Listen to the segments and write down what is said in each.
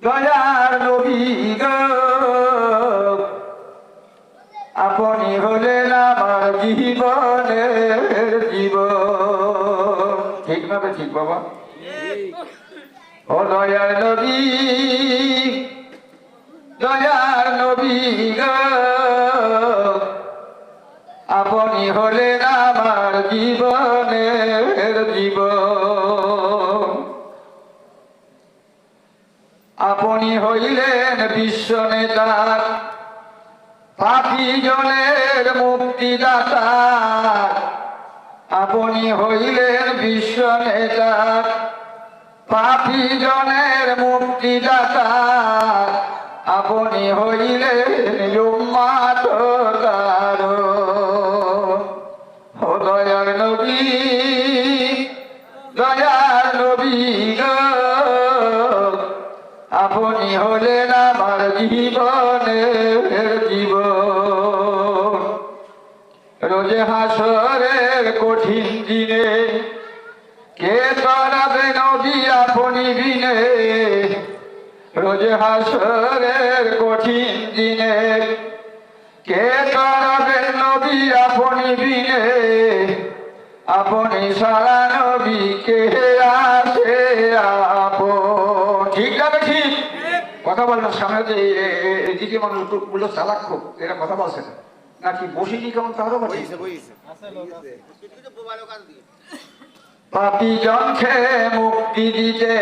দয়ার নবী গো আপনি হলেন আমার জীবনের জীবন। ঠিক না ঠিক বাবা? ও দয়ার নবী, দয়ার নবী গো আপনি হলেন আমার জীবনের জীবন। আপনি হইলেন বিশ্ব নেতা, পাপী জনের মুক্তিদাতা। আপনি হইলেন বিশ্ব নেতা, পাপী জনের মুক্তিদাতা। আপনি হইলেন উম্মতের কারণ। ও দয়ার নবী, দয়ার নবী গো আপনি হলেন আমার জীবনের জীবন। রোজে হাসরের কঠিন দিনে কে করাবে নবী আপনি বিনে। রোজে হাসরের কঠিন দিনে কে করাবে নবী আপনি বিনে। আপনি সারা নবী কে আছে আপন। ঠিক না ঠিক? কথা বললো সামনে যে এদিকে মানুষ বললো চালাক খুব, এরা কথা বলছে না নাকি বসিনি কেমন তারও পাপী জনকে মুক্তি দিতে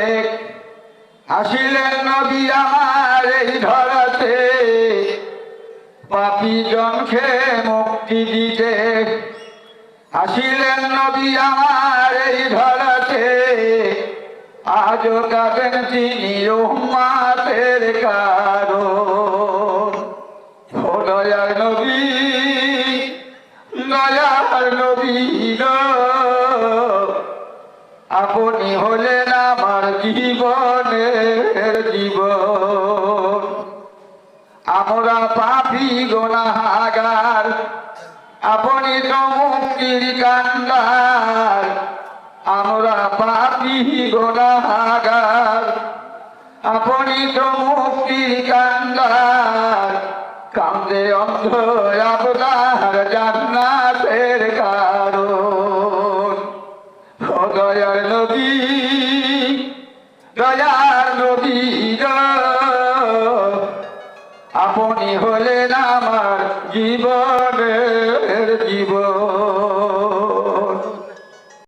আসিলেন নবী আমার এই ধরাতে। পাপী জনকে মুক্তি দিতে আসিলেন নবী আমার এই ধরাতে। আজও কাঁদেন তিনি উম্মতের কারণ। ও দয়ার নবী, দয়ার নবী গো আপনি হলেন আমার জীবনের জীবন। আমরা পাপী গুনাহগার, আপনি তো মুক্তির কান্ডার। আমরা পাপী গুনাহগার, আপনি তো মুক্তির কান্ডার। কান্দে অন্ধ আপনার জান্নাতের কারণ। ও দয়ার নবী, দয়ার নবী গো আপনি হলেন আমার জীবন।